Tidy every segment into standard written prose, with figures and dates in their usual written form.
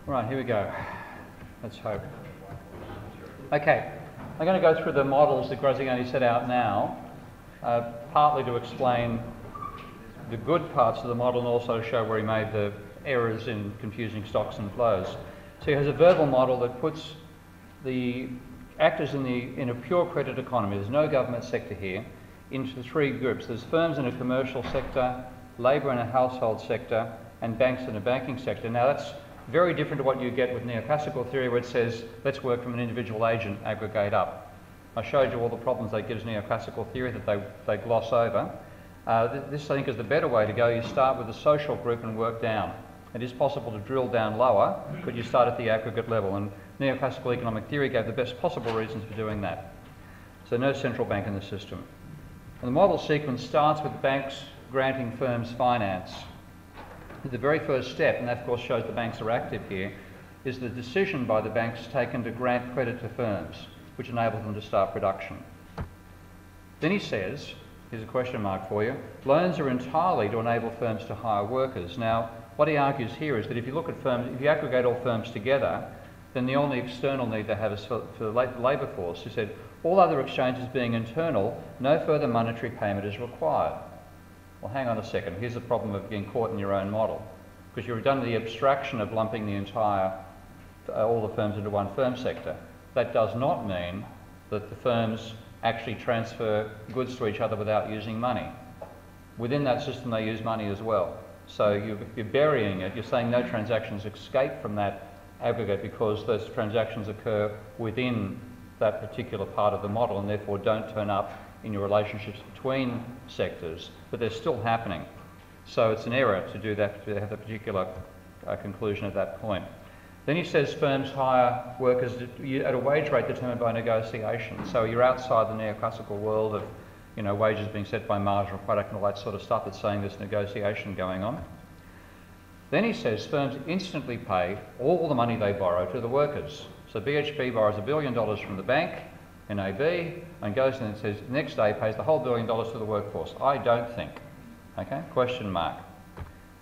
Right, here we go. Let's hope. Okay, I'm going to go through the models that Graziani set out now, partly to explain the good parts of the model and also show where he made the errors in confusing stocks and flows. So he has a verbal model that puts the actors in a pure credit economy, there's no government sector here, into three groups. There's firms in a commercial sector, labour in a household sector, and banks in a banking sector. Now that's very different to what you get with neoclassical theory, where it says, let's work from an individual agent, aggregate up. I showed you all the problems that gives neoclassical theory that they gloss over. This, I think, is the better way to go. You start with the social group and work down. It is possible to drill down lower, but you start at the aggregate level, and neoclassical economic theory gave the best possible reasons for doing that. So no central bank in the system. And the model sequence starts with banks granting firms finance. The very first step, and that of course shows the banks are active here, is the decision by the banks taken to grant credit to firms, which enables them to start production. Then he says, here's a question mark for you, loans are entirely to enable firms to hire workers. Now, what he argues here is that if you look at firms, if you aggregate all firms together, then the only external need they have is for the labour force. He said, all other exchanges being internal, no further monetary payment is required. Well, hang on a second. Here's the problem of getting caught in your own model. Because you've done the abstraction of lumping the entire, all the firms into one firm sector. That does not mean that the firms actually transfer goods to each other without using money. Within that system, they use money as well. So you're burying it. You're saying no transactions escape from that aggregate because those transactions occur within that particular part of the model and therefore don't turn up in your relationships between sectors, but they're still happening. So it's an error to do that, to have a particular conclusion at that point. Then he says firms hire workers at a wage rate determined by negotiation. So you're outside the neoclassical world of, you know, wages being set by marginal product and all that sort of stuff. It's saying there's negotiation going on. Then he says firms instantly pay all the money they borrow to the workers. So BHP borrows $1 billion from the bank, NAB, and goes and says next day pays the whole $1 billion to the workforce. I don't think. Okay, question mark.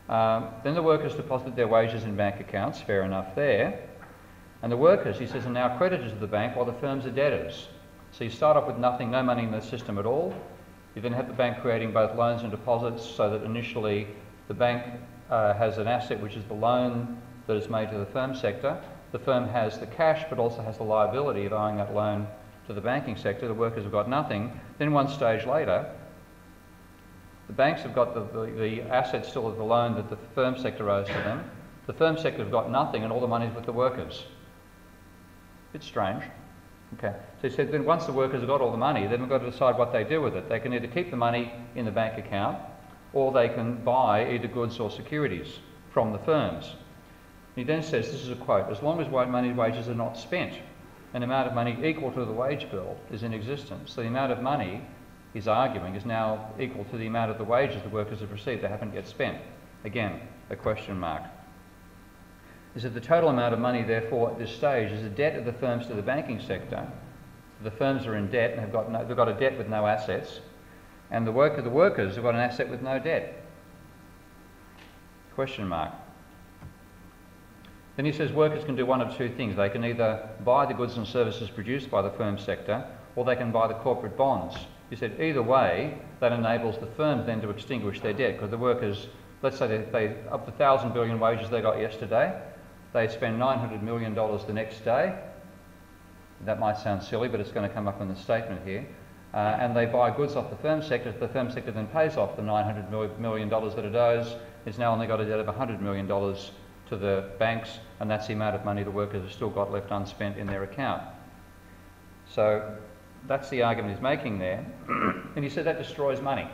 Then the workers deposit their wages in bank accounts, fair enough there. And the workers, he says, are now creditors of the bank while the firms are debtors. So you start off with nothing, no money in the system at all. You then have the bank creating both loans and deposits so that initially the bank has an asset which is the loan that is made to the firm sector. The firm has the cash but also has the liability of owing that loan to the banking sector. The workers have got nothing. Then one stage later, the banks have got the assets still of the loan that the firm sector owes to them. The firm sector have got nothing and all the money's with the workers. Bit strange. Okay, so he said then once the workers have got all the money, then we've got to decide what they do with it. They can either keep the money in the bank account or they can buy either goods or securities from the firms. He then says, this is a quote, as long as money wages are not spent, an amount of money equal to the wage bill is in existence. So the amount of money, he's arguing, is now equal to the amount of the wages the workers have received that haven't yet spent. Again, a question mark. He said the total amount of money, therefore, at this stage is a debt of the firms to the banking sector. The firms are in debt and they've got a debt with no assets, and the workers have got an asset with no debt. Question mark. Then he says workers can do one of two things. They can either buy the goods and services produced by the firm sector, or they can buy the corporate bonds. He said either way, that enables the firms then to extinguish their debt, because the workers, let's say they up the 1,000 billion wages they got yesterday, they spend $900 million the next day. That might sound silly, but it's going to come up in the statement here. And they buy goods off the firm sector. The firm sector then pays off the $900 million that it owes. It's now only got a debt of $100 million to the banks, and that's the amount of money the workers have still got left unspent in their account. So that's the argument he's making there. And he said that destroys money.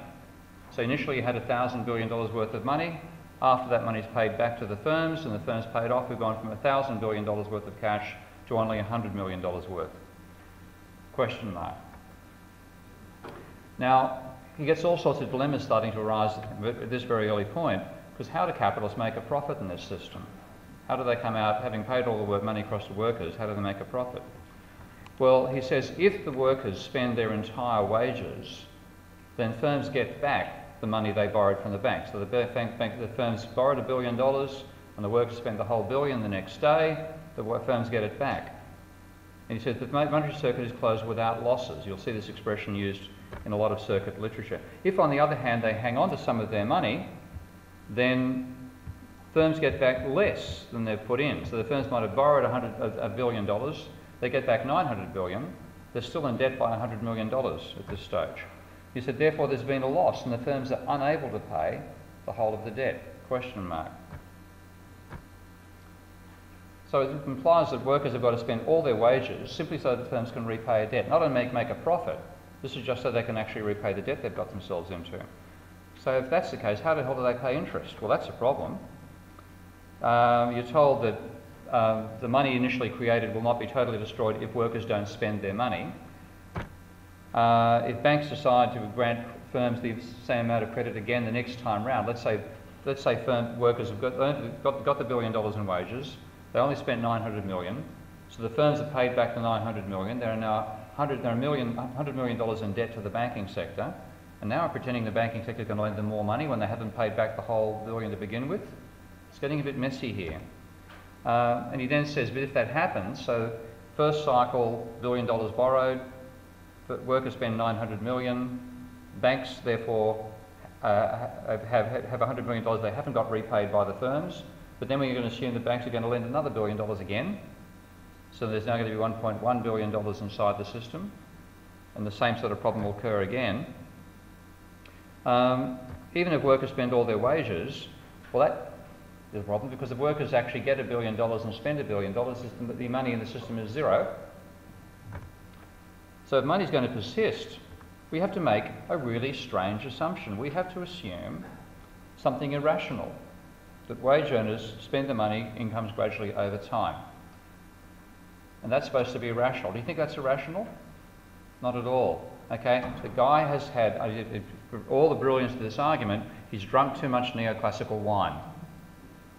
So initially you had $1,000 billion worth of money. After that money's paid back to the firms and the firms paid off, we've gone from $1,000 billion worth of cash to only $100 million worth. Question mark. Now, he gets all sorts of dilemmas starting to arise at this very early point, because how do capitalists make a profit in this system? How do they come out, having paid all the money across to workers, how do they make a profit? Well, he says if the workers spend their entire wages, then firms get back the money they borrowed from the bank. So the firms borrowed $1 billion, and the workers spend the whole billion the next day, the firms get it back. And he says the monetary circuit is closed without losses. You'll see this expression used in a lot of circuit literature. If, on the other hand, they hang on to some of their money, then firms get back less than they've put in. So the firms might have borrowed $1 billion, they get back $900 billion, they're still in debt by $100 million at this stage. He said, therefore, there's been a loss and the firms are unable to pay the whole of the debt, question mark. So it implies that workers have got to spend all their wages simply so that firms can repay a debt, not only make a profit. This is just so they can actually repay the debt they've got themselves into. So if that's the case, how the hell do they pay interest? Well, that's a problem. You're told that the money initially created will not be totally destroyed if workers don't spend their money. If banks decide to grant firms the same amount of credit again the next time round, let's say workers have got the $1 billion in wages, they only spent $900 million, so the firms have paid back the $900 million. There are now $100 million in debt to the banking sector, and now are pretending the banking sector is going to lend them more money when they haven't paid back the whole billion to begin with. It's getting a bit messy here. And he then says, but if that happens, so first cycle, $1 billion borrowed, workers spend $900 million, banks therefore have $100 million they haven't got repaid by the firms, but then we're going to assume the banks are going to lend another $1 billion again. So there's now going to be $1.1 billion inside the system, and the same sort of problem will occur again. Even if workers spend all their wages, well, that is a problem because if workers actually get $1 billion and spend $1 billion, the money in the system is zero. So if money is going to persist, we have to make a really strange assumption. We have to assume something irrational, that wage earners spend the money, incomes gradually over time. And that's supposed to be irrational. Do you think that's irrational? Not at all. Okay, the guy has had, for all the brilliance of this argument, he's drunk too much neoclassical wine.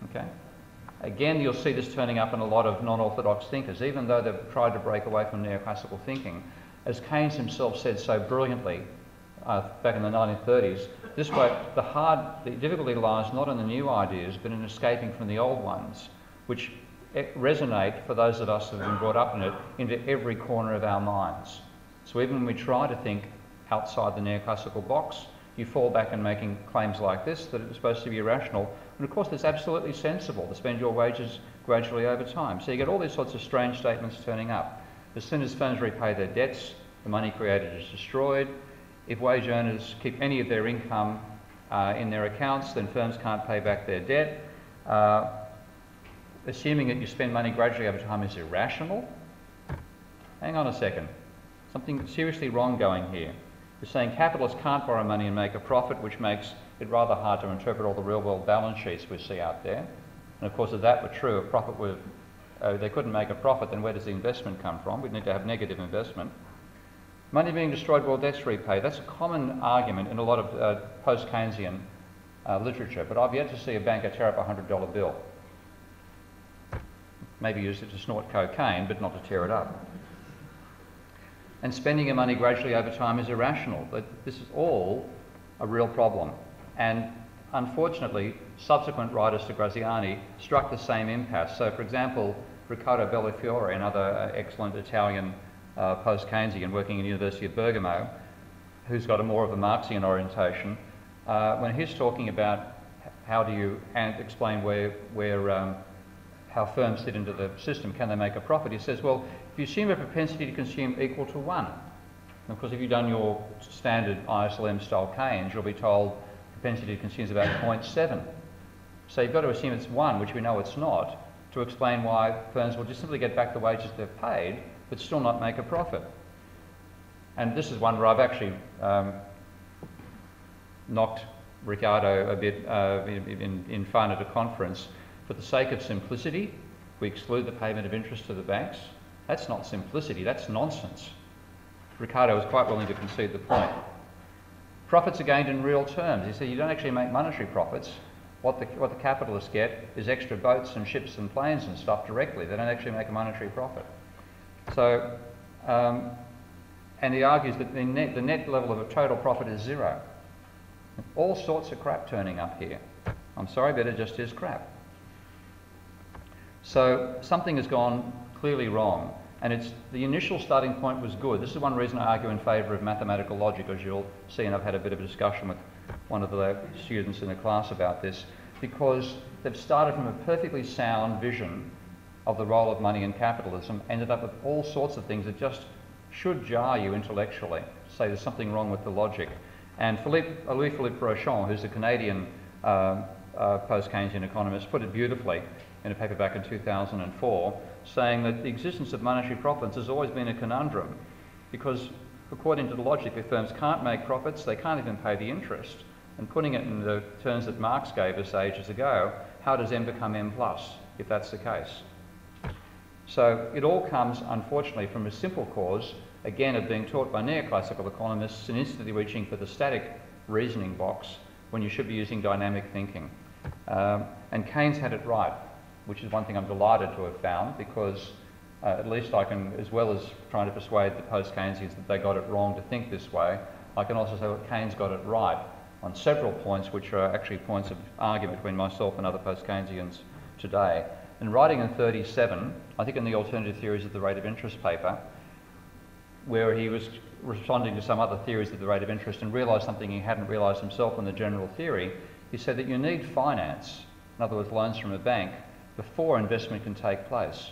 Okay? Again, you'll see this turning up in a lot of non-orthodox thinkers, even though they've tried to break away from neoclassical thinking. As Keynes himself said so brilliantly back in the 1930s, the difficulty lies not in the new ideas, but in escaping from the old ones, which resonate, for those of us who have been brought up in it, into every corner of our minds. So even when we try to think outside the neoclassical box, you fall back in making claims like this, that it's supposed to be irrational. And of course, it's absolutely sensible to spend your wages gradually over time. So you get all these sorts of strange statements turning up. As soon as firms repay their debts, the money created is destroyed. If wage earners keep any of their income in their accounts, then firms can't pay back their debt. Assuming that you spend money gradually over time is irrational. Hang on a second. Something seriously wrong going here. You're saying capitalists can't borrow money and make a profit, which makes it rather hard to interpret all the real-world balance sheets we see out there. And of course, if that were true, they couldn't make a profit, then where does the investment come from? We'd need to have negative investment. Money being destroyed while debts repaid. That's a common argument in a lot of post-Keynesian literature, but I've yet to see a banker tear up a $100 bill. Maybe use it to snort cocaine, but not to tear it up. And spending your money gradually over time is irrational, but this is all a real problem. And unfortunately, subsequent writers to Graziani struck the same impasse. So, for example, Riccardo Bellifiore, another excellent Italian post-Keynesian working in the University of Bergamo, who's got more of a Marxian orientation, when he's talking about how do you explain how firms fit into the system, can they make a profit? He says, well, if you assume a propensity to consume equal to 1, and of course if you've done your standard ISLM style Keynes, you'll be told propensity to consume is about 0.7. So you've got to assume it's 1, which we know it's not, to explain why firms will just simply get back the wages they've paid, but still not make a profit. And this is one where I've actually knocked Riccardo a bit in fun at a conference. For the sake of simplicity, we exclude the payment of interest to the banks. That's not simplicity, that's nonsense. Riccardo was quite willing to concede the point. Profits are gained in real terms. He said you don't actually make monetary profits. What the capitalists get is extra boats and ships and planes and stuff directly. They don't actually make a monetary profit. So, and he argues that the net level of a total profit is 0. All sorts of crap turning up here. I'm sorry, but it just is crap. So something has gone clearly wrong, and the initial starting point was good. This is one reason I argue in favour of mathematical logic, as you'll see, and I've had a bit of a discussion with one of the students in the class about this, because they've started from a perfectly sound vision of the role of money in capitalism, ended up with all sorts of things that just should jar you intellectually, say there's something wrong with the logic. And Louis-Philippe Brochon, who's a Canadian post-Keynesian economist, put it beautifully in a paper back in 2004, saying that the existence of monetary profits has always been a conundrum, because according to the logic, if firms can't make profits, they can't even pay the interest. And putting it in the terms that Marx gave us ages ago, how does M become M plus, if that's the case? So it all comes, unfortunately, from a simple cause, again, of being taught by neoclassical economists and instantly reaching for the static reasoning box when you should be using dynamic thinking. And Keynes had it right, which is one thing I'm delighted to have found, because at least I can, as well as trying to persuade the post-Keynesians that they got it wrong to think this way, I can also say that Keynes got it right on several points which are actually points of argument between myself and other post-Keynesians today. And writing in 1937, I think in the Alternative Theories of the Rate of Interest paper, where he was responding to some other theories of the rate of interest and realised something he hadn't realised himself in the general theory, he said that you need finance, in other words loans from a bank, before investment can take place,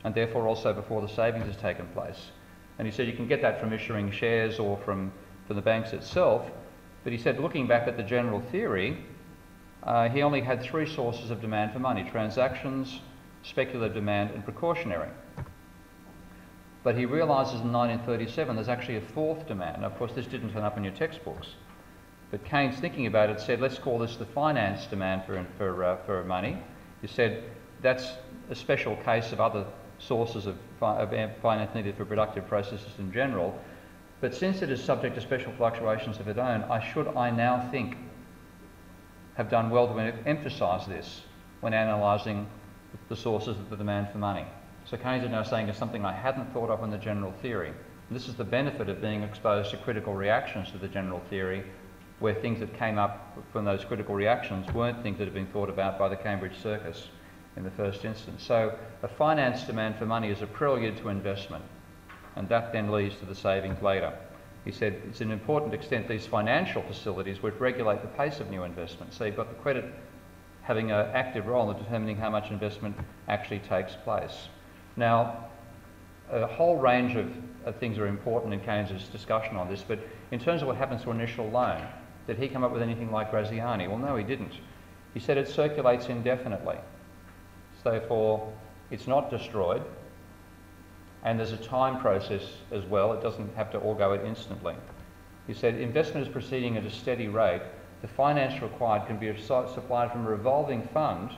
and therefore also before the savings has taken place. And he said you can get that from issuing shares or from the banks itself, but he said looking back at the general theory, he only had three sources of demand for money: transactions, speculative demand and precautionary. But he realises in 1937 there's actually a fourth demand. Now, of course, this didn't turn up in your textbooks, but Keynes, thinking about it, said let's call this the finance demand for money. He said that's a special case of other sources of finance needed for productive processes in general, but since it is subject to special fluctuations of its own, I now think have done well to emphasise this when analysing the sources of the demand for money. So Keynes is now saying it's something I hadn't thought of in the general theory. And this is the benefit of being exposed to critical reactions to the general theory, where things that came up from those critical reactions weren't things that had been thought about by the Cambridge circus in the first instance. So a finance demand for money is a prelude to investment, and that then leads to the savings later. He said it's an important extent these financial facilities which regulate the pace of new investment. So you've got the credit having an active role in determining how much investment actually takes place. Now, a whole range of things are important in Keynes' discussion on this, but in terms of what happens to initial loan, did he come up with anything like Graziani? Well, no, he didn't. He said it circulates indefinitely. So therefore, it's not destroyed, and there's a time process as well. It doesn't have to all go out instantly. He said investment is proceeding at a steady rate. The finance required can be supplied from a revolving fund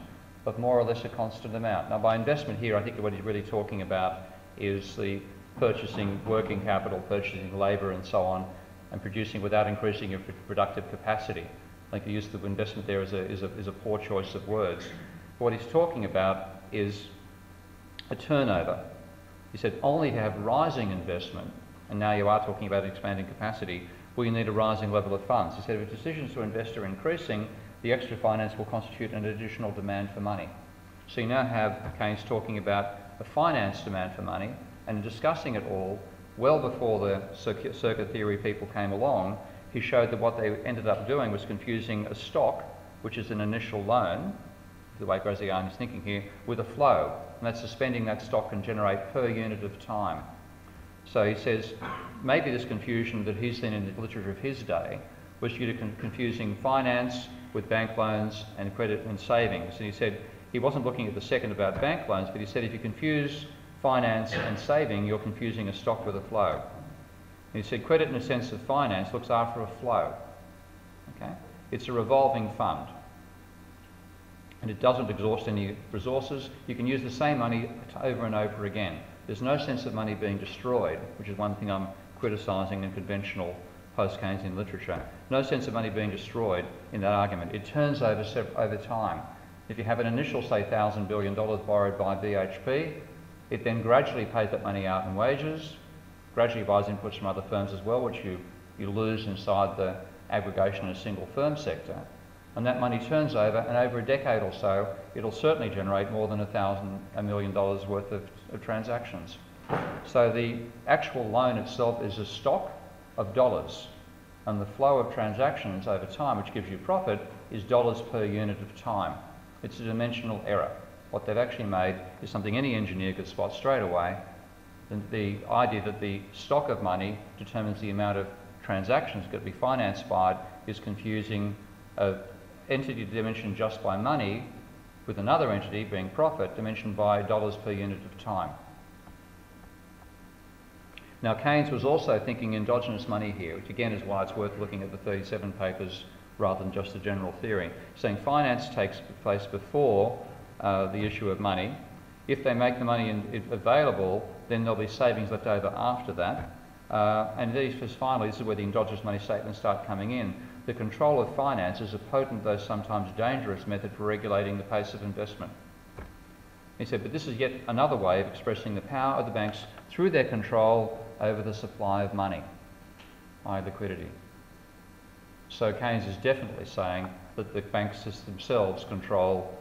of more or less a constant amount. Now, by investment here, I think what he's really talking about is the purchasing working capital, purchasing labour and so on, and producing without increasing your productive capacity. I think the use of investment there is a poor choice of words. What he's talking about is a turnover. He said only to have rising investment, and now you are talking about expanding capacity, will you need a rising level of funds. He said if decisions to invest are increasing, the extra finance will constitute an additional demand for money. So you now have Keynes talking about a finance demand for money, and discussing it all well before the circuit theory people came along. He showed that what they ended up doing was confusing a stock, which is an initial loan, the way Graziani is thinking here, with a flow, and that suspending that stock can generate per unit of time. So he says maybe this confusion that he's seen in the literature of his day was due to confusing finance with bank loans and credit and savings. And he said he wasn't looking at the second about bank loans, but he said if you confuse finance and saving, you're confusing a stock with a flow. And he said credit in a sense of finance looks after a flow. Okay? It's a revolving fund, and it doesn't exhaust any resources. You can use the same money over and over again. There's no sense of money being destroyed, which is one thing I'm criticising in conventional post-Keynesian literature. No sense of money being destroyed in that argument. It turns over time. If you have an initial, say, $1,000 billion borrowed by BHP, it then gradually pays that money out in wages, gradually buys inputs from other firms as well, which you lose inside the aggregation in a single firm sector. And that money turns over, and over a decade or so, it'll certainly generate more than $1 million worth of transactions. So the actual loan itself is a stock of dollars, and the flow of transactions over time, which gives you profit, is dollars per unit of time. It's a dimensional error. What they've actually made is something any engineer could spot straight away. The idea that the stock of money determines the amount of transactions that could be financed by it is confusing an entity dimensioned just by money with another entity, being profit, dimensioned by dollars per unit of time. Now, Keynes was also thinking endogenous money here, which again is why it's worth looking at the 37 papers rather than just the general theory, saying finance takes place before the issue of money. If they make the money available, then there'll be savings left over after that. And finally, this is where the endogenous money statements start coming in. The control of finance is a potent, though sometimes dangerous, method for regulating the pace of investment. He said, but this is yet another way of expressing the power of the banks through their control over the supply of money, i.e. liquidity. So Keynes is definitely saying that the banks themselves control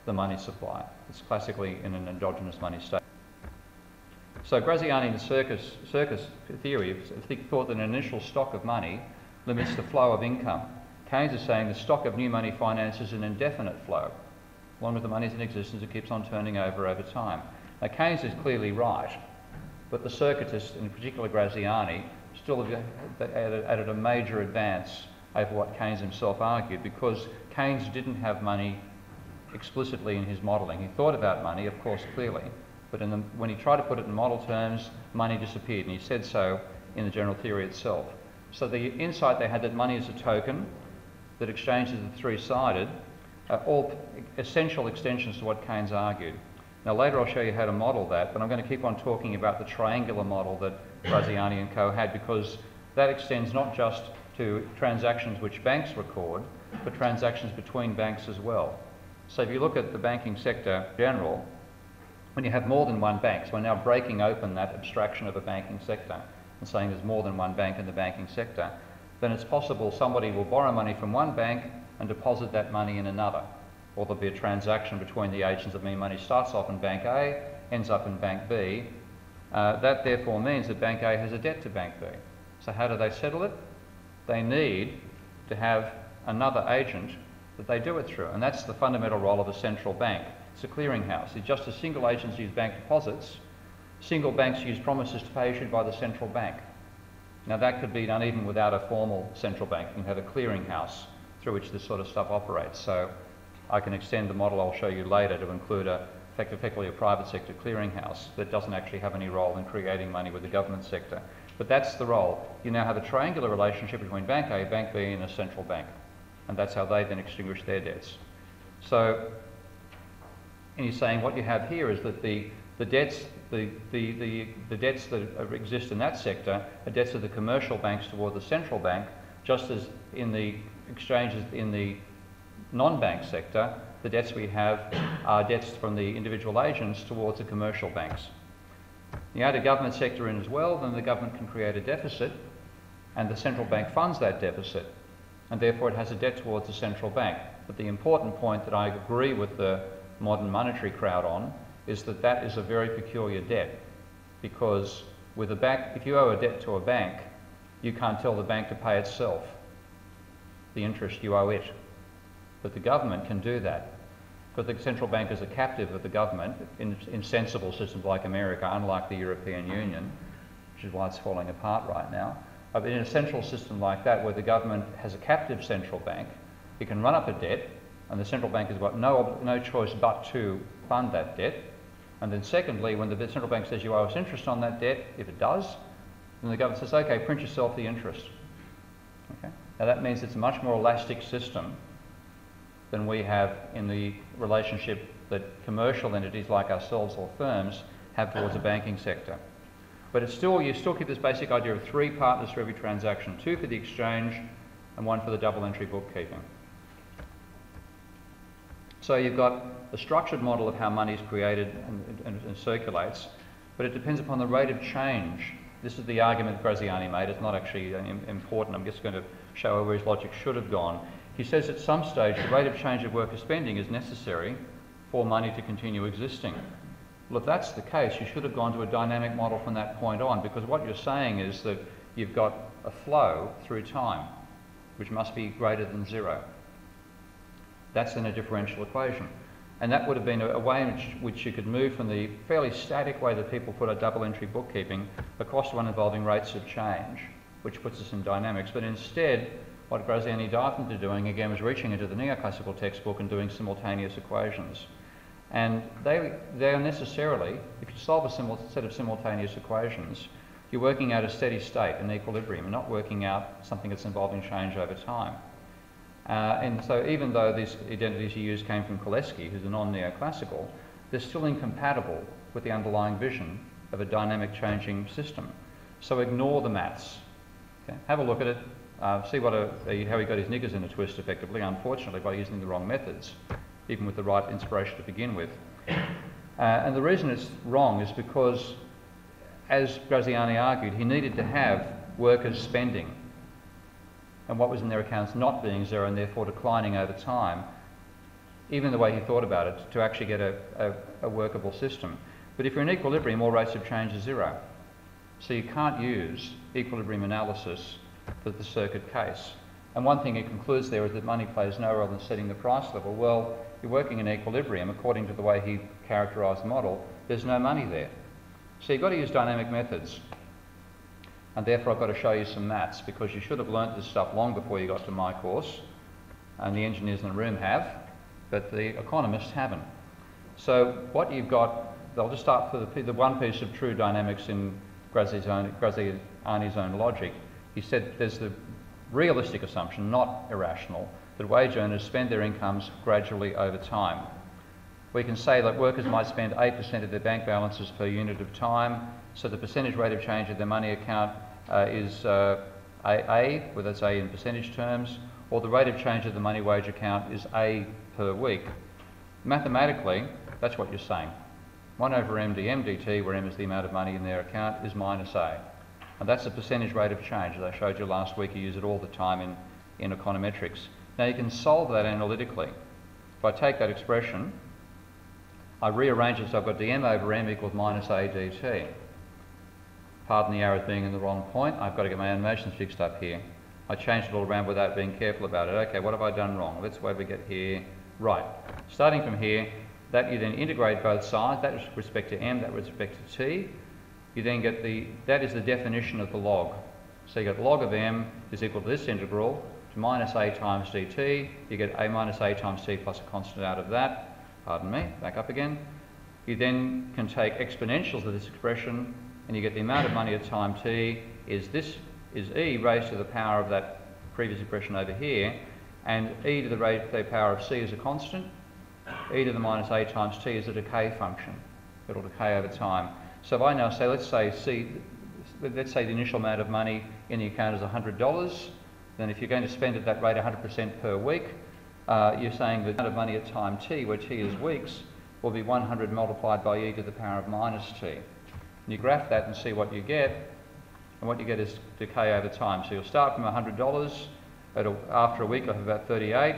the money supply. It's classically in an endogenous money state. So Graziani in the circus theory thought that an initial stock of money limits the flow of income. Keynes is saying the stock of new money finances an indefinite flow. Along with the money's in existence, it keeps on turning over time. Now Keynes is clearly right, but the Circuitists, in particular Graziani, still have added a major advance over what Keynes himself argued, because Keynes didn't have money explicitly in his modelling. He thought about money, of course, clearly, but when he tried to put it in model terms, money disappeared, and he said so in the general theory itself. So the insight they had that money is a token, that exchanges are three-sided, are all essential extensions to what Keynes argued. Now later I'll show you how to model that, but I'm going to keep on talking about the triangular model that Graziani and co had, because that extends not just to transactions which banks record, but transactions between banks as well. So if you look at the banking sector in general, when you have more than one bank, so we're now breaking open that abstraction of a banking sector and saying there's more than one bank in the banking sector, then it's possible somebody will borrow money from one bank and deposit that money in another. Or there'll be a transaction between the agents that mean money starts off in Bank A, ends up in Bank B. That therefore means that Bank A has a debt to Bank B. So how do they settle it? They need to have another agent that they do it through, and that's the fundamental role of a central bank. It's a clearinghouse. It's just as single agents use bank deposits, single banks use promises to pay issued by the central bank. Now that could be done even without a formal central bank. You can have a clearinghouse through which this sort of stuff operates. So I can extend the model I'll show you later to include effectively a private sector clearinghouse that doesn't actually have any role in creating money with the government sector. But that's the role. You now have a triangular relationship between Bank A, Bank B and a central bank. And that's how they then extinguish their debts. So, and he's saying what you have here is that the debts that exist in that sector are debts of the commercial banks toward the central bank, just as in the exchanges in the non-bank sector, the debts we have are debts from the individual agents towards the commercial banks. You add a government sector in as well, then the government can create a deficit, and the central bank funds that deficit, and therefore it has a debt towards the central bank. But the important point that I agree with the modern monetary crowd on is that that is a very peculiar debt, because with a bank, if you owe a debt to a bank, you can't tell the bank to pay itself the interest you owe it. But the government can do that, because the central bank is a captive of the government in sensible systems like America, unlike the European Union, which is why it's falling apart right now. But in a central system like that, where the government has a captive central bank, it can run up a debt, and the central bank has got no choice but to fund that debt. And then secondly, when the central bank says you owe us interest on that debt, if it does, then the government says, okay, print yourself the interest. Okay? Now that means it's a much more elastic system than we have in the relationship that commercial entities like ourselves or firms have towards the banking sector. But it's still, you still keep this basic idea of 3 partners for every transaction, 2 for the exchange and 1 for the double entry bookkeeping. So you've got a structured model of how money is created and circulates, but it depends upon the rate of change. This is the argument Graziani made. It's not actually important. I'm just going to show where his logic should have gone. He says at some stage the rate of change of worker spending is necessary for money to continue existing. Well, if that's the case, you should have gone to a dynamic model from that point on, because what you're saying is that you've got a flow through time, which must be greater than zero. That's in a differential equation. And that would have been a way in which you could move from the fairly static way that people put a double entry bookkeeping across to one involving rates of change, which puts us in dynamics. But instead, what Graziani dived into doing again was reaching into the neoclassical textbook and doing simultaneous equations. And they are necessarily, if you solve a set of simultaneous equations, you're working out a steady state, an equilibrium, and not working out something that's involving change over time. And so even though these identities you use came from Koleski, who's a non-neoclassical, they're still incompatible with the underlying vision of a dynamic changing system. So ignore the maths. Okay? Have a look at it, see what how he got his knickers in a twist effectively, unfortunately by using the wrong methods, even with the right inspiration to begin with. And the reason it's wrong is because, as Graziani argued, he needed to have workers spending and what was in their accounts not being zero and therefore declining over time, even the way he thought about it, to actually get a workable system. But if you're in equilibrium, all rates of change are zero. So you can't use equilibrium analysis for the circuit case. And one thing he concludes there is that money plays no role in setting the price level. Well, you're working in equilibrium, according to the way he characterised the model, there's no money there. So you've got to use dynamic methods. And therefore I've got to show you some maths, because you should have learnt this stuff long before you got to my course, and the engineers in the room have, but the economists haven't. So what you've got, I'll just start for the one piece of true dynamics in Graziani's own logic. He said there's the realistic assumption, not irrational, that wage earners spend their incomes gradually over time. We can say that workers might spend 8% of their bank balances per unit of time, so the percentage rate of change of their money account is A, where that's A in percentage terms, or the rate of change of the money wage account is A per week. Mathematically, that's what you're saying. 1 over M dm dt, where M is the amount of money in their account, is minus A. And that's the percentage rate of change. As I showed you last week, you use it all the time in econometrics. Now you can solve that analytically. If I take that expression, I rearrange it so I've got dm over m equals minus A dt. Pardon the arrows being in the wrong point. I've got to get my animations fixed up here. I changed it all around without being careful about it. Okay, what have I done wrong? Let's where we get here. Right. Starting from here, that you then integrate both sides, that with respect to m, that with respect to t. You then get that is the definition of the log. So you get log of m is equal to this integral to minus a times dt. You get a minus a times t plus a constant out of that. Pardon me, back up again. You then can take exponentials of this expression, and you get the amount of money at time t is e raised to the power of that previous expression over here, and e to the power of c is a constant, e to the minus a times t is a decay function. It'll decay over time. So if I now say, let's say the initial amount of money in the account is $100, then if you're going to spend at that rate 100% per week, you're saying the amount of money at time t, where t is weeks, will be 100 multiplied by e to the power of minus t. And you graph that and see what you get, and what you get is decay over time. So you'll start from $100, after a week you'll have about 38,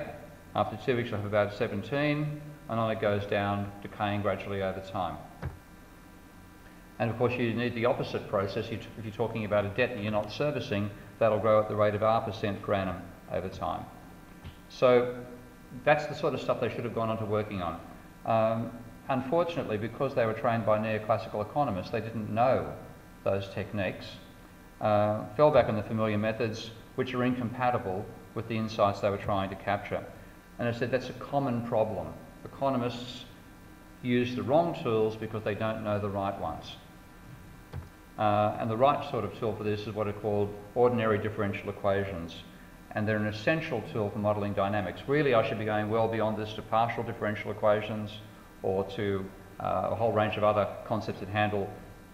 after 2 weeks you'll have about 17, and on it goes down, decaying gradually over time. And of course you need the opposite process. If you're talking about a debt that you're not servicing, that'll grow at the rate of R% per annum over time. So that's the sort of stuff they should have gone on to working on. Unfortunately, because they were trained by neoclassical economists, they didn't know those techniques, fell back on the familiar methods, which are incompatible with the insights they were trying to capture. And I said that's a common problem. Economists use the wrong tools because they don't know the right ones. And the right sort of tool for this is what are called ordinary differential equations. And they're an essential tool for modelling dynamics. Really, I should be going well beyond this to partial differential equations, or to a whole range of other concepts that handle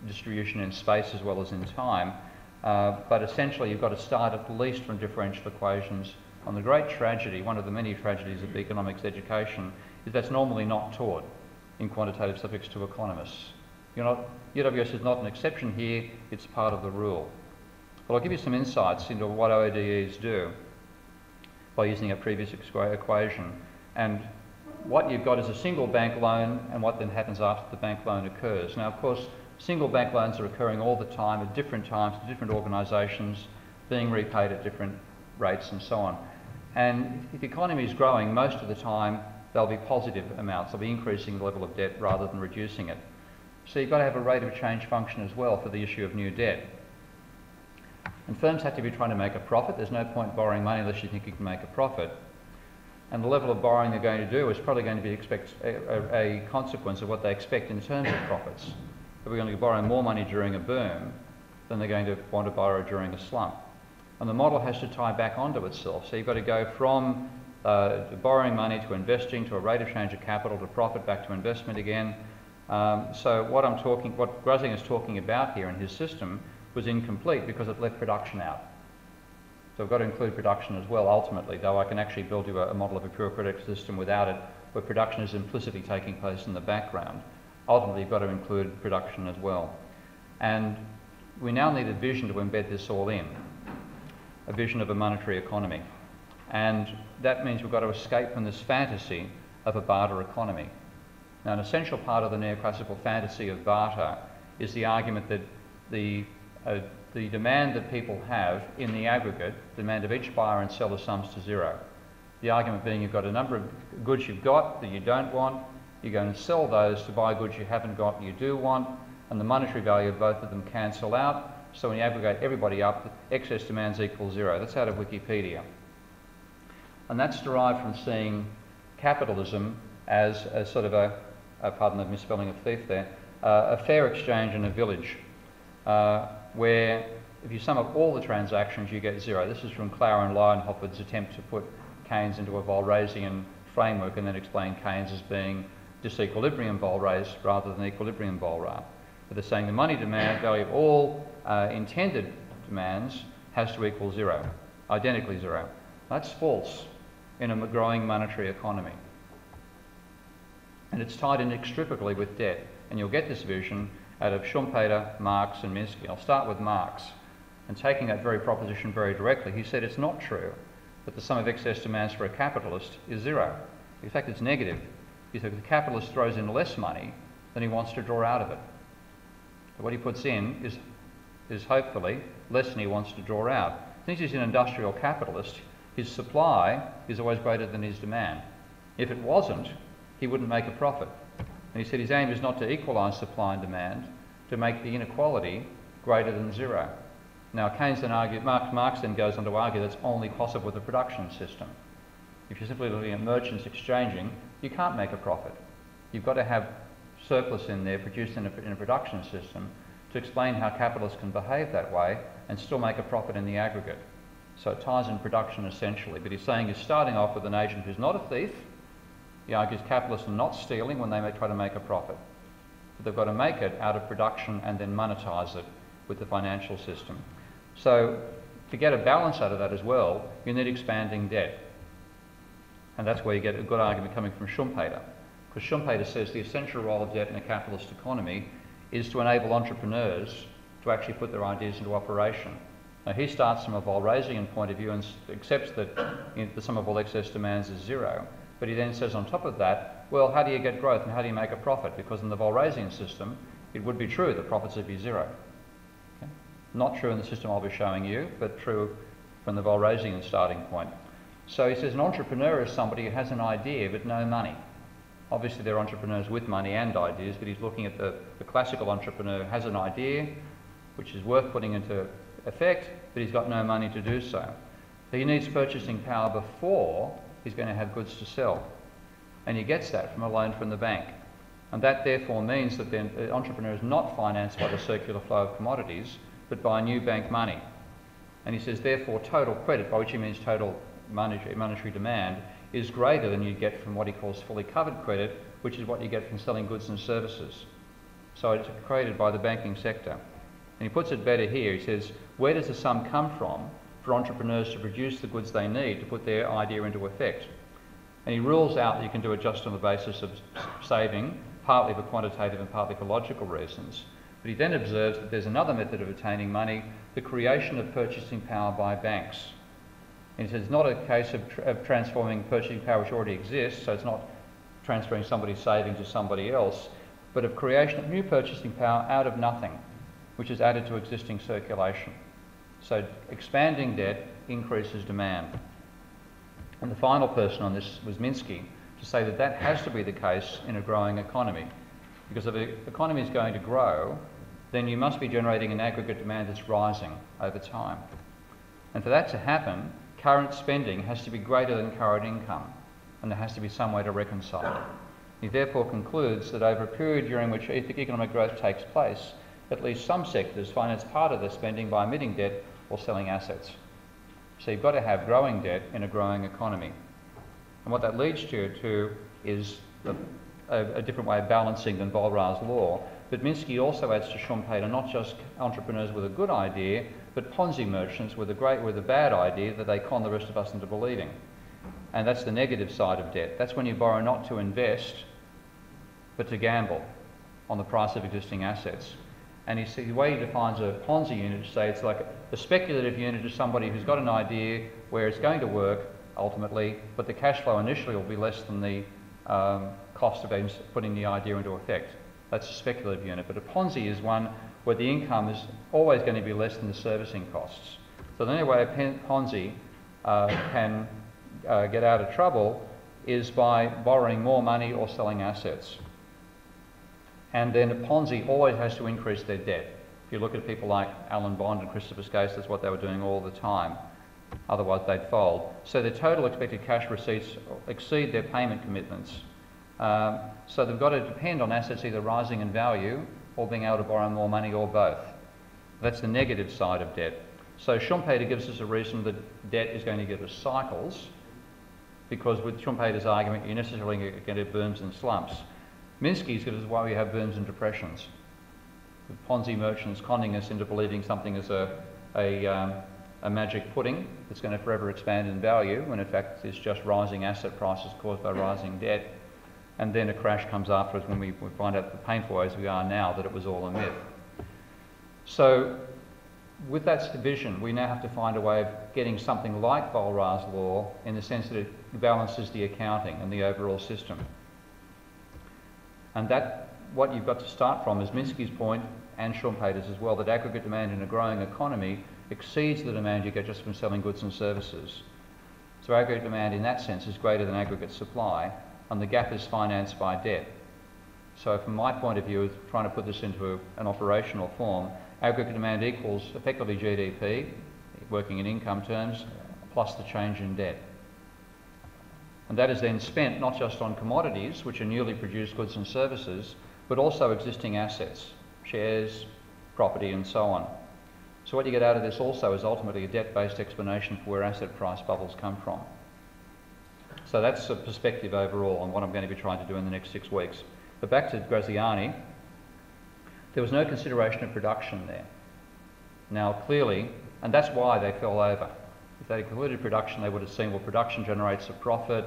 distribution in space as well as in time. But essentially, you've got to start at least from differential equations. On the great tragedy, one of the many tragedies of economics education, is that's normally not taught in quantitative subjects to economists. UWS is not an exception here, it's part of the rule. But I'll give you some insights into what ODEs do. by using a previous equation. And what you've got is a single bank loan and what then happens after the bank loan occurs. Now, of course, single bank loans are occurring all the time at different times to different organisations, being repaid at different rates and so on. And if the economy is growing, most of the time they'll be positive amounts. They'll be increasing the level of debt rather than reducing it. So you've got to have a rate of change function as well for the issue of new debt. And firms have to be trying to make a profit. There's no point borrowing money unless you think you can make a profit. And the level of borrowing they're going to do is probably going to be a consequence of what they expect in terms of profits. If we're going to borrow more money during a boom, then they're going to want to borrow during a slump. And the model has to tie back onto itself. So you've got to go from borrowing money to investing to a rate of change of capital to profit back to investment again. So what Grusing is talking about here in his system was incomplete because it left production out. So we've got to include production as well ultimately, though I can actually build you a model of a pure credit system without it, where production is implicitly taking place in the background. Ultimately you've got to include production as well. And we now need a vision to embed this all in, a vision of a monetary economy. And that means we've got to escape from this fantasy of a barter economy. Now, an essential part of the neoclassical fantasy of barter is the argument that the demand that people have in the aggregate, the demand of each buyer and seller, sums to zero. The argument being you've got a number of goods you've got that you don't want, you're going to sell those to buy goods you haven't got you do want, and the monetary value of both of them cancel out. So when you aggregate everybody up, excess demands equal zero. That's out of Wikipedia. And that's derived from seeing capitalism as a sort of pardon the misspelling of thief there, a fair exchange in a village, where if you sum up all the transactions you get zero. This is from Clower and Leuenhofer's attempt to put Keynes into a Walrasian framework and then explain Keynes as being disequilibrium Walras rather than equilibrium Walras. But they're saying the money demand value of all intended demands has to equal zero, identically zero. That's false in a growing monetary economy. And it's tied inextricably with debt. And you'll get this vision out of Schumpeter, Marx and Minsky. I'll start with Marx. And taking that very proposition very directly, he said it's not true that the sum of excess demands for a capitalist is zero. In fact, it's negative. He said the capitalist throws in less money than he wants to draw out of it. So what he puts in is hopefully less than he wants to draw out. Since he's an industrial capitalist, his supply is always greater than his demand. If it wasn't, he wouldn't make a profit. And he said his aim is not to equalise supply and demand, to make the inequality greater than zero. Now Keynes then argued, Marx then goes on to argue that's only possible with a production system. If you're simply looking at merchants exchanging, you can't make a profit. You've got to have surplus in there produced in a production system to explain how capitalists can behave that way and still make a profit in the aggregate. So it ties in production essentially, but he's saying he's starting off with an agent who's not a thief. He argues capitalists are not stealing when they may try to make a profit. But they've got to make it out of production and then monetise it with the financial system. So to get a balance out of that as well, you need expanding debt. And that's where you get a good argument coming from Schumpeter. Because Schumpeter says the essential role of debt in a capitalist economy is to enable entrepreneurs to actually put their ideas into operation. Now he starts from a Walrasian point of view and accepts that the sum of all excess demands is zero. But he then says on top of that, well, how do you get growth and how do you make a profit? Because in the Walrasian system, it would be true that profits would be zero. Okay? Not true in the system I'll be showing you, but true from the Walrasian starting point. So he says an entrepreneur is somebody who has an idea but no money. Obviously there are entrepreneurs with money and ideas, but he's looking at the classical entrepreneur who has an idea which is worth putting into effect, but he's got no money to do so. So he needs purchasing power before he's going to have goods to sell. And he gets that from a loan from the bank. And that therefore means that the entrepreneur is not financed by the circular flow of commodities, but by new bank money. And he says therefore total credit, by which he means total monetary demand, is greater than you get from what he calls fully covered credit, which is what you get from selling goods and services. So it's created by the banking sector. And he puts it better here. He says, where does the sum come from for entrepreneurs to produce the goods they need to put their idea into effect? And he rules out that you can do it just on the basis of saving, partly for quantitative and partly for logical reasons. But he then observes that there's another method of attaining money, the creation of purchasing power by banks. And he says it's not a case of transforming purchasing power which already exists, so it's not transferring somebody's savings to somebody else, but of creation of new purchasing power out of nothing, which is added to existing circulation. So expanding debt increases demand. And the final person on this was Minsky, to say that that has to be the case in a growing economy. Because if the economy is going to grow, then you must be generating an aggregate demand that's rising over time. And for that to happen, current spending has to be greater than current income, and there has to be some way to reconcile it. He therefore concludes that over a period during which economic growth takes place, at least some sectors finance part of their spending by emitting debt or selling assets. So you've got to have growing debt in a growing economy. And what that leads to is a different way of balancing than Walras' law. But Minsky also adds to Schumpeter not just entrepreneurs with a good idea, but Ponzi merchants with a bad idea that they con the rest of us into believing. And that's the negative side of debt. That's when you borrow not to invest, but to gamble on the price of existing assets. And the way he defines a Ponzi unit is say it's like a speculative unit is somebody who's got an idea where it's going to work ultimately, but the cash flow initially will be less than the cost of putting the idea into effect. That's a speculative unit. But a Ponzi is one where the income is always going to be less than the servicing costs. So the only way a Ponzi can get out of trouble is by borrowing more money or selling assets. And then a Ponzi always has to increase their debt. If you look at people like Alan Bond and Christopher Skase, that's what they were doing all the time. Otherwise they'd fold. So their total expected cash receipts exceed their payment commitments. So they've got to depend on assets either rising in value or being able to borrow more money or both. That's the negative side of debt. So Schumpeter gives us a reason that debt is going to give us cycles, because with Schumpeter's argument you're necessarily going to get booms and slumps. Minsky's gives us why we have booms and depressions. The Ponzi merchants conning us into believing something is a magic pudding that's going to forever expand in value, when in fact it's just rising asset prices caused by rising debt. And then a crash comes after us when we find out, the painful ways we are now, that it was all a myth. So with that vision, we now have to find a way of getting something like Walras' law, in the sense that it balances the accounting and the overall system. And that, what you've got to start from is Minsky's point, and Schumpeter's as well, that aggregate demand in a growing economy exceeds the demand you get just from selling goods and services. So aggregate demand in that sense is greater than aggregate supply, and the gap is financed by debt. So from my point of view, trying to put this into an operational form, aggregate demand equals effectively GDP, working in income terms, plus the change in debt. And that is then spent not just on commodities, which are newly produced goods and services, but also existing assets, shares, property, and so on. So what you get out of this also is ultimately a debt-based explanation for where asset price bubbles come from. So that's a perspective overall on what I'm going to be trying to do in the next 6 weeks. But back to Graziani, there was no consideration of production there. Now clearly, and that's why they fell over. If they included production, they would have seen, well, production generates a profit.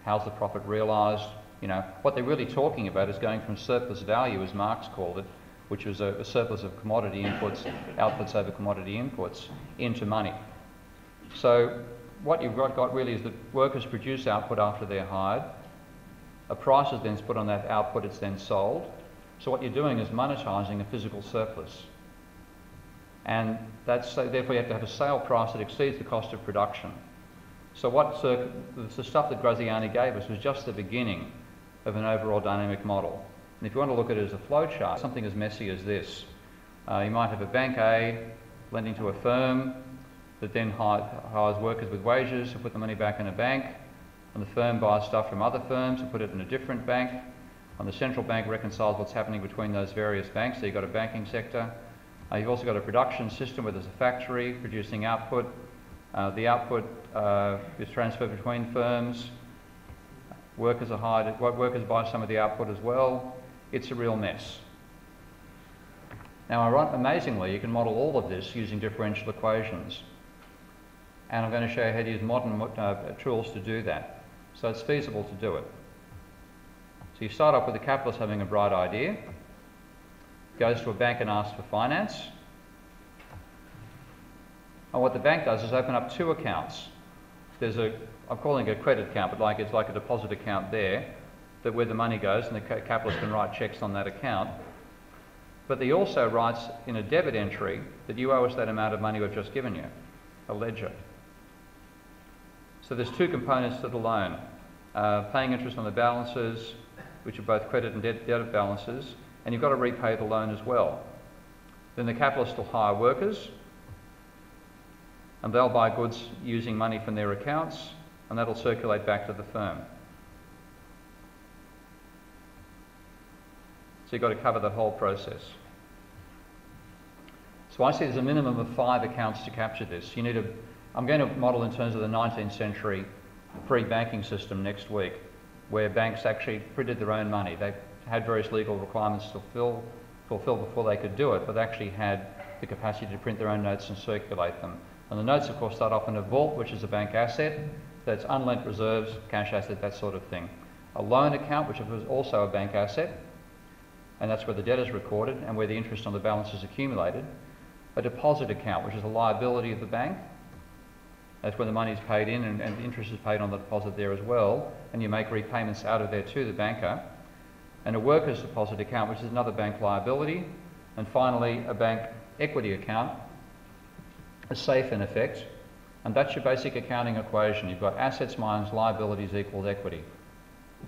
How's the profit realised? You know, what they're really talking about is going from surplus value, as Marx called it, which was a surplus of commodity inputs, outputs over commodity inputs, into money. So what you've got really is that workers produce output after they're hired. A price is then put on that output, it's then sold. So what you're doing is monetising a physical surplus. And that's, therefore you have to have a sale price that exceeds the cost of production. So the stuff that Graziani gave us was just the beginning of an overall dynamic model. And if you want to look at it as a flowchart, something as messy as this. You might have a bank A lending to a firm that then hires workers with wages to put the money back in a bank, and the firm buys stuff from other firms and put it in a different bank, and the central bank reconciles what's happening between those various banks. So you've got a banking sector. You've also got a production system where there's a factory producing output. The output is transferred between firms. Workers are hired. Workers buy some of the output as well. It's a real mess. Now, amazingly, you can model all of this using differential equations. And I'm going to show you how to use modern tools to do that. So it's feasible to do it. So you start off with the capitalist having a bright idea, goes to a bank and asks for finance. And what the bank does is open up 2 accounts. I'm calling it a credit account, but it's like a deposit account there, that where the money goes, and the capitalist can write checks on that account. But he also writes in a debit entry that you owe us that amount of money we've just given you, a ledger. So there's two components to the loan. Paying interest on the balances, which are both credit and debit balances, and you've got to repay the loan as well. Then the capitalist will hire workers, and they'll buy goods using money from their accounts, and that'll circulate back to the firm. So you've got to cover the whole process. So I see there's a minimum of 5 accounts to capture this. I'm going to model in terms of the 19th century pre-banking system next week, where banks actually printed their own money. They had various legal requirements to fulfill before they could do it, but they actually had the capacity to print their own notes and circulate them. And the notes, of course, start off in a vault, which is a bank asset. That's unlent reserves, cash asset, that sort of thing. A loan account, which is also a bank asset, and that's where the debt is recorded and where the interest on the balance is accumulated. A deposit account, which is a liability of the bank. That's when the money is paid in and the interest is paid on the deposit there as well, and you make repayments out of there to the banker. And a workers' deposit account, which is another bank liability. And finally, a bank equity account, a safe in effect, and that's your basic accounting equation. You've got assets minus liabilities equals equity.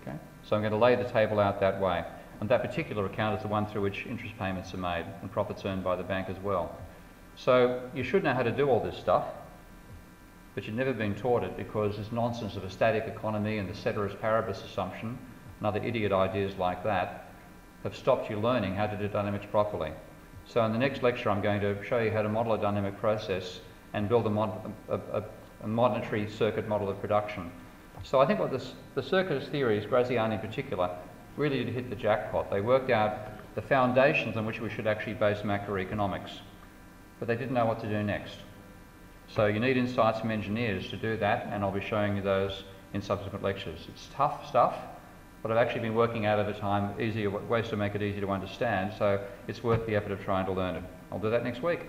Okay? So I'm going to lay the table out that way. And that particular account is the one through which interest payments are made and profits earned by the bank as well. So you should know how to do all this stuff, but you've never been taught it because this nonsense of a static economy and the ceteris paribus assumption and other idiot ideas like that have stopped you learning how to do dynamics properly. So in the next lecture I'm going to show you how to model a dynamic process and build a monetary circuit model of production. So I think what the circuitist theories, Graziani in particular, really did hit the jackpot. They worked out the foundations on which we should actually base macroeconomics, but they didn't know what to do next. So you need insights from engineers to do that, and I'll be showing you those in subsequent lectures. It's tough stuff, but I've actually been working out over time ways to make it easy to understand, so it's worth the effort of trying to learn it. I'll do that next week.